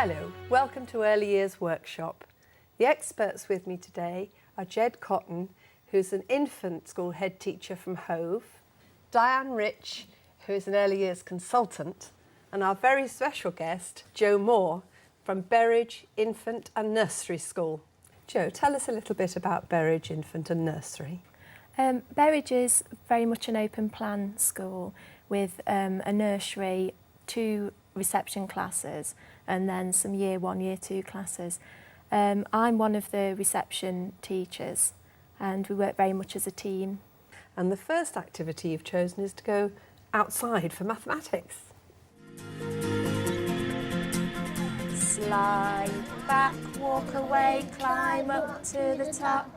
Hello, welcome to Early Years Workshop. The experts with me today are Jed Cotton, who's an infant school head teacher from Hove, Diane Rich, who is an early years consultant, and our very special guest, Jo Moore, from Berridge Infant and Nursery School. Jo, tell us a little bit about Berridge Infant and Nursery. Berridge is very much an open plan school with a nursery, 2 reception classes and then some year 1, year 2 classes. I'm one of the reception teachers and we work very much as a team. And the first activity you've chosen is to go outside for mathematics. Slide back, walk away, climb up to the top.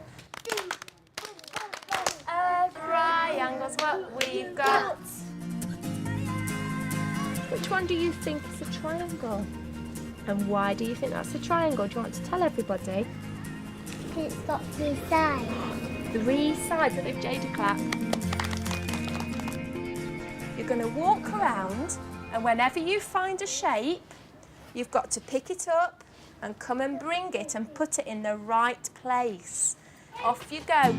A triangle's what we've got. Which one do you think is a triangle? And why do you think that's a triangle? Do you want to tell everybody? It's got 3 sides. 3 sides. Give Jade a clap. You're going to walk around, and whenever you find a shape, you've got to pick it up and come and bring it and put it in the right place. Off you go.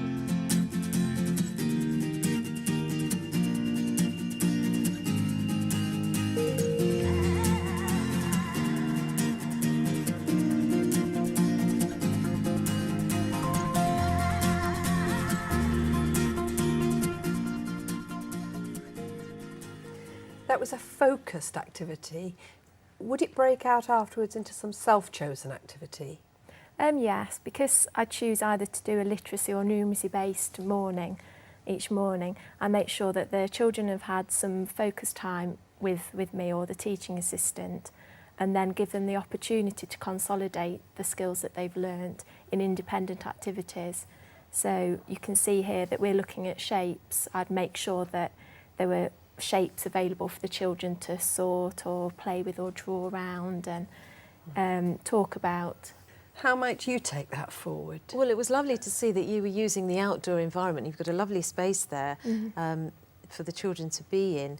That was a focused activity. Would it break out afterwards into some self-chosen activity? Yes, because I choose either to do a literacy or numeracy-based morning each morning. I make sure that the children have had some focus time with me or the teaching assistant, and then give them the opportunity to consolidate the skills that they've learnt in independent activities. So you can see here that we're looking at shapes. I'd make sure that there were shapes available for the children to sort or play with or draw around and talk about. How might you take that forward? Well, it was lovely to see that you were using the outdoor environment. You've got a lovely space there for the children to be in.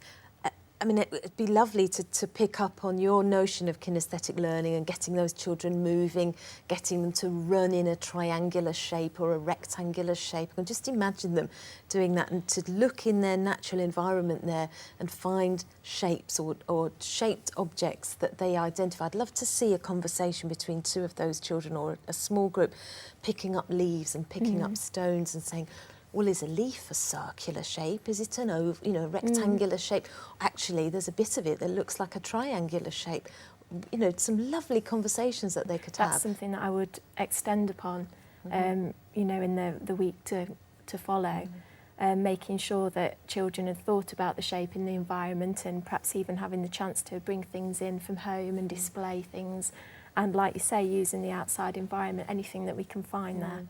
I mean, it'd be lovely to pick up on your notion of kinesthetic learning and getting those children moving, getting them to run in a triangular shape or a rectangular shape. And just imagine them doing that and to look in their natural environment there and find shapes or shaped objects that they identify. I'd love to see a conversation between 2 of those children or a small group picking up leaves and picking up stones and saying, well, is a leaf a circular shape? Is it a rectangular shape? Actually, there's a bit of it that looks like a triangular shape. You know, some lovely conversations that they could have. That's something that I would extend upon, you know, in the week to follow. Making sure that children had thought about the shape in the environment and perhaps even having the chance to bring things in from home and display things. And like you say, using the outside environment, anything that we can find there.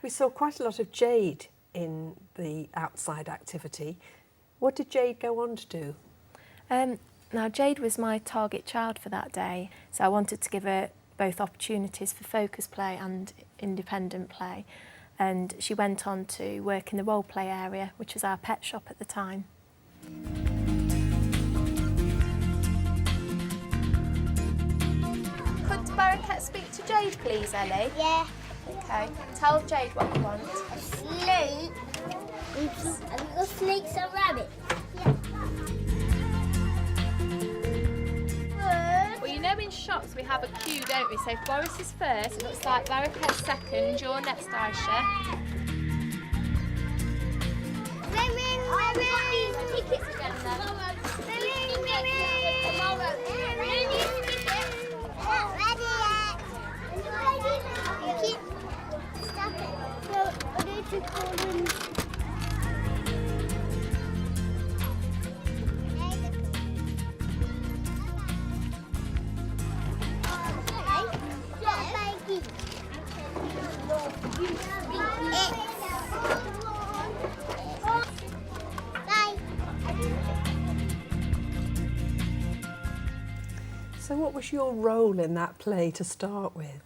We saw quite a lot of Jade in the outside activity. What did Jade go on to do? Now, Jade was my target child for that day, so I wanted to give her both opportunities for focus play and independent play. And she went on to work in the role play area, which was our pet shop at the time. Could Barraquette speak to Jade, please, Ellie? Yeah. Okay, tell Jade what you want. A snake. Have you got snakes and rabbits? Yeah. Well, you know in shops we have a queue, don't we? So if Boris is first, it looks like Barraquette's second, you're next, Aisha. Tickets again then. So what was your role in that play to start with?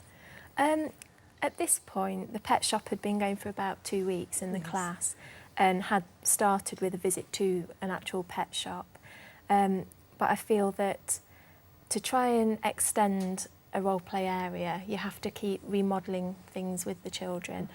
At this point, the pet shop had been going for about 2 weeks in the class and had started with a visit to an actual pet shop. But I feel that to try and extend a role play area. You have to keep remodelling things with the children.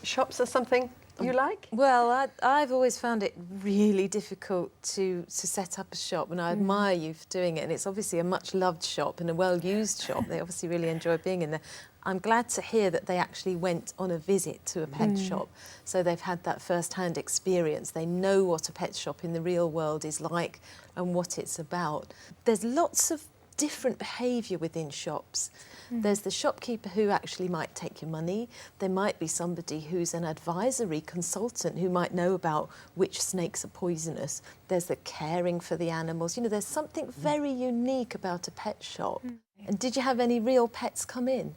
Shops are something you like? Well, I've always found it really difficult to set up a shop, and I admire you for doing it. And it's obviously a much loved shop and a well-used shop. They obviously really enjoy being in there. I'm glad to hear that they actually went on a visit to a pet shop, so they've had that first-hand experience. They know what a pet shop in the real world is like and what it's about. There's lots of different behaviour within shops. There's the shopkeeper who actually might take your money. There might be somebody who's an advisory consultant who might know about which snakes are poisonous. There's the caring for the animals. You know, there's something very unique about a pet shop. And did you have any real pets come in?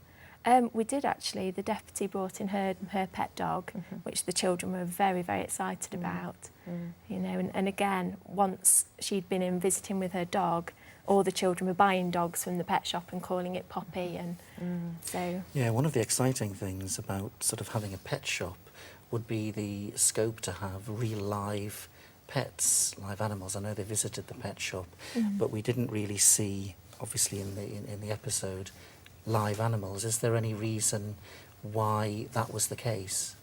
We did actually. The deputy brought in her pet dog, which the children were very, very excited about. You know, and again, once she'd been in visiting with her dog, all the children were buying dogs from the pet shop and calling it Poppy, and so... Yeah, one of the exciting things about sort of having a pet shop would be the scope to have real live pets, live animals. I know they visited the pet shop, but we didn't really see, obviously in the episode, live animals. Is there any reason why that was the case?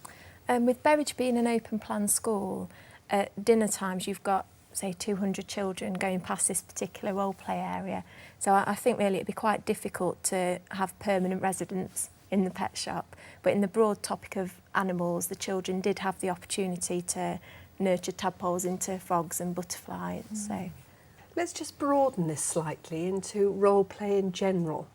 With Berridge being an open plan school, at dinner times you've got, say, 200 children going past this particular role play area. So I think really it'd be quite difficult to have permanent residents in the pet shop. But in the broad topic of animals, the children did have the opportunity to nurture tadpoles into frogs and butterflies. So Let's just broaden this slightly into role play in general.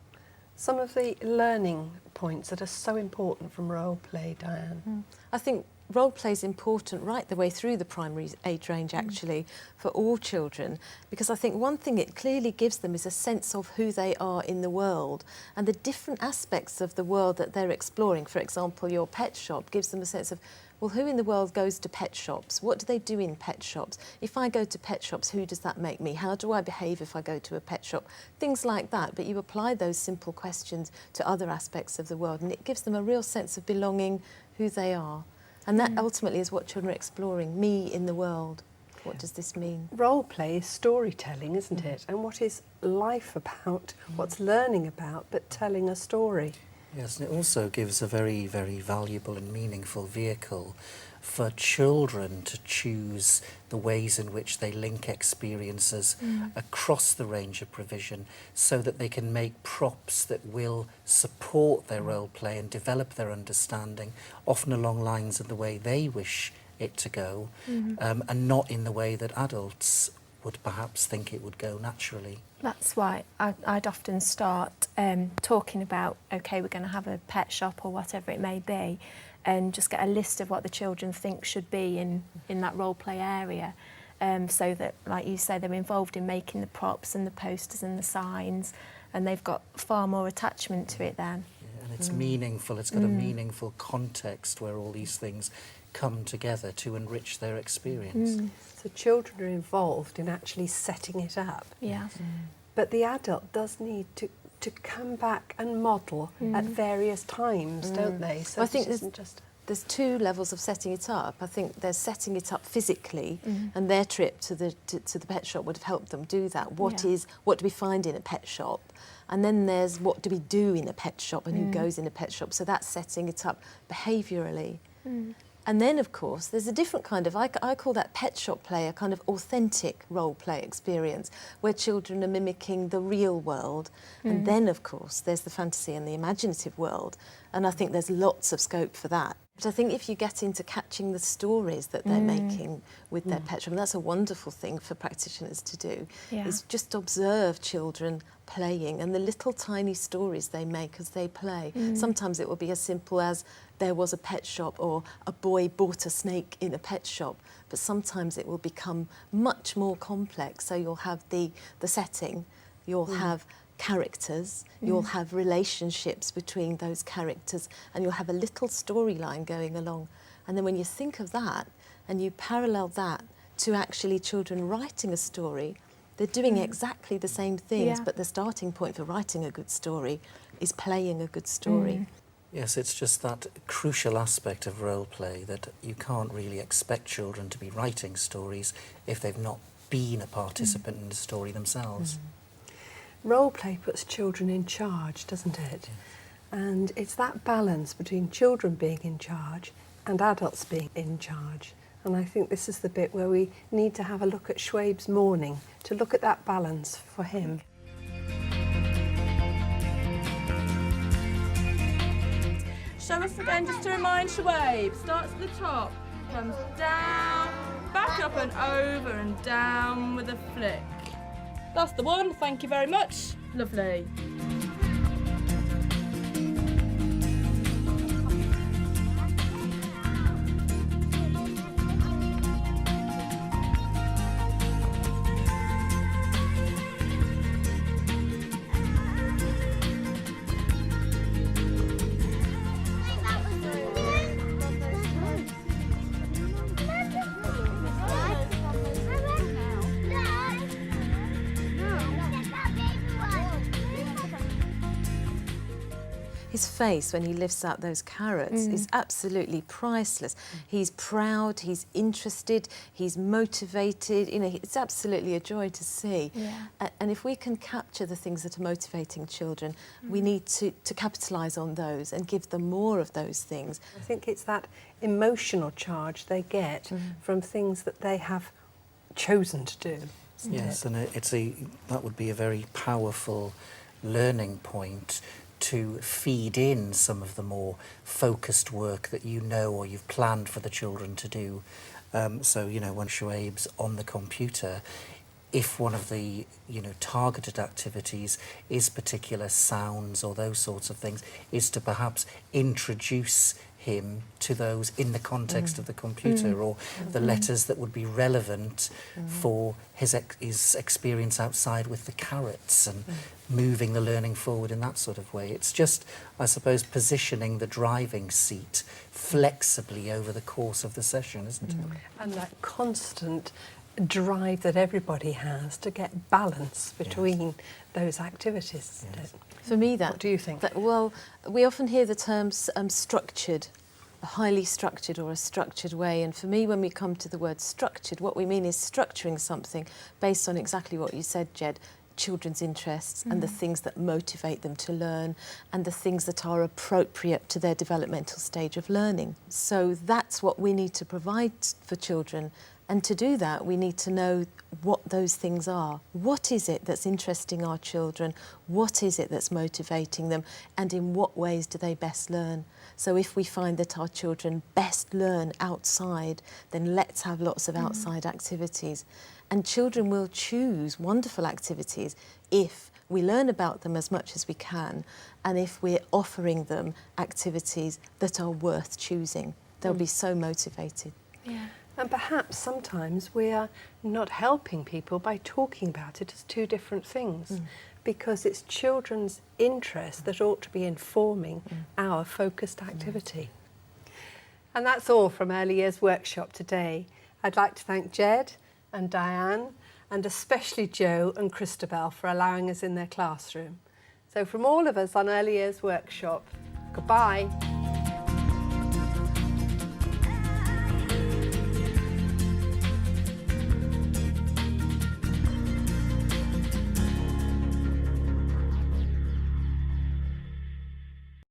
Some of the learning points that are so important from role play, Diane. I think role play is important right the way through the primary age range, actually, for all children, because I think one thing it clearly gives them is a sense of who they are in the world and the different aspects of the world that they're exploring. For example, your pet shop gives them a sense of, well, who in the world goes to pet shops? What do they do in pet shops? If I go to pet shops, who does that make me? How do I behave if I go to a pet shop? Things like that. But you apply those simple questions to other aspects of the world, and it gives them a real sense of belonging, who they are. And that ultimately is what children are exploring, me in the world. What does this mean? Role play is storytelling, isn't it? And what is life about? What's learning about, but telling a story? Yes, and it also gives a very, very valuable and meaningful vehicle for children to choose the ways in which they link experiences across the range of provision, so that they can make props that will support their role play and develop their understanding, often along lines of the way they wish it to go, and not in the way that adults would perhaps think it would go naturally. that's why I'd often start talking about, OK, we're going to have a pet shop or whatever it may be, and just get a list of what the children think should be in that role play area, so that, like you say, they're involved in making the props and the posters and the signs, and they've got far more attachment to it then. Yeah, and it's meaningful, it's got a meaningful context where all these things come together to enrich their experience. So children are involved in actually setting it up. Yeah. But the adult does need to come back and model at various times, don't they? So Well, I think this isn't just... There's two levels of setting it up. I think there's setting it up physically, and their trip to the pet shop would have helped them do that. What do we find in a pet shop? And then there's what do we do in a pet shop and who goes in a pet shop. So that's setting it up behaviourally. And then, of course, there's a different kind of, I call that pet shop play, a kind of authentic role play experience where children are mimicking the real world. And then, of course, there's the fantasy and the imaginative world. And I think there's lots of scope for that. But I think if you get into catching the stories that they're making with their pet shop, and that's a wonderful thing for practitioners to do, is just observe children playing and the little tiny stories they make as they play. Sometimes it will be as simple as there was a pet shop or a boy bought a snake in a pet shop, but sometimes it will become much more complex. So you'll have the setting, you'll have characters, you'll have relationships between those characters, and you'll have a little storyline going along. And then when you think of that and you parallel that to actually children writing a story, they're doing exactly the same things, but the starting point for writing a good story is playing a good story. Yes, it's just that crucial aspect of role play that you can't really expect children to be writing stories if they've not been a participant in the story themselves. Role play puts children in charge, doesn't it? And it's that balance between children being in charge and adults being in charge. And I think this is the bit where we need to have a look at Schwabe's morning, to look at that balance for him. Show us again, just to remind Schwabe. Starts at the top, comes down, back up and over and down with a flick. That's the one, thank you very much. Lovely. His face when he lifts out those carrots is absolutely priceless. He's proud, he's interested, he's motivated. You know, it's absolutely a joy to see. Yeah. And if we can capture the things that are motivating children, we need to capitalise on those and give them more of those things. I think it's that emotional charge they get from things that they have chosen to do. Yes, and that would be a very powerful learning point to feed in some of the more focused work that you know or you've planned for the children to do. So, you know, when Schwabe's on the computer, if one of the, you know, targeted activities is particular sounds or those sorts of things, is to perhaps introduce him to those in the context of the computer or the letters that would be relevant for his experience outside with the carrots and moving the learning forward in that sort of way. It's just, I suppose, positioning the driving seat flexibly over the course of the session, isn't it? And that constant drive that everybody has to get balance between those activities, isn't it? For me, What do you think? Well, we often hear the terms structured, a highly structured or a structured way. And for me, when we come to the word structured, what we mean is structuring something based on exactly what you said, Jed, children's interests and the things that motivate them to learn and the things that are appropriate to their developmental stage of learning. So that's what we need to provide for children. And to do that, we need to know what those things are. What is it that's interesting our children? What is it that's motivating them? And in what ways do they best learn? So if we find that our children best learn outside, then let's have lots of outside activities. And children will choose wonderful activities if we learn about them as much as we can, and if we're offering them activities that are worth choosing. They'll be so motivated. Yeah. And perhaps sometimes we are not helping people by talking about it as two different things, because it's children's interest that ought to be informing our focused activity. And that's all from Early Years Workshop today. I'd like to thank Jed and Diane, and especially Joe and Christabel for allowing us in their classroom. So from all of us on Early Years Workshop, goodbye.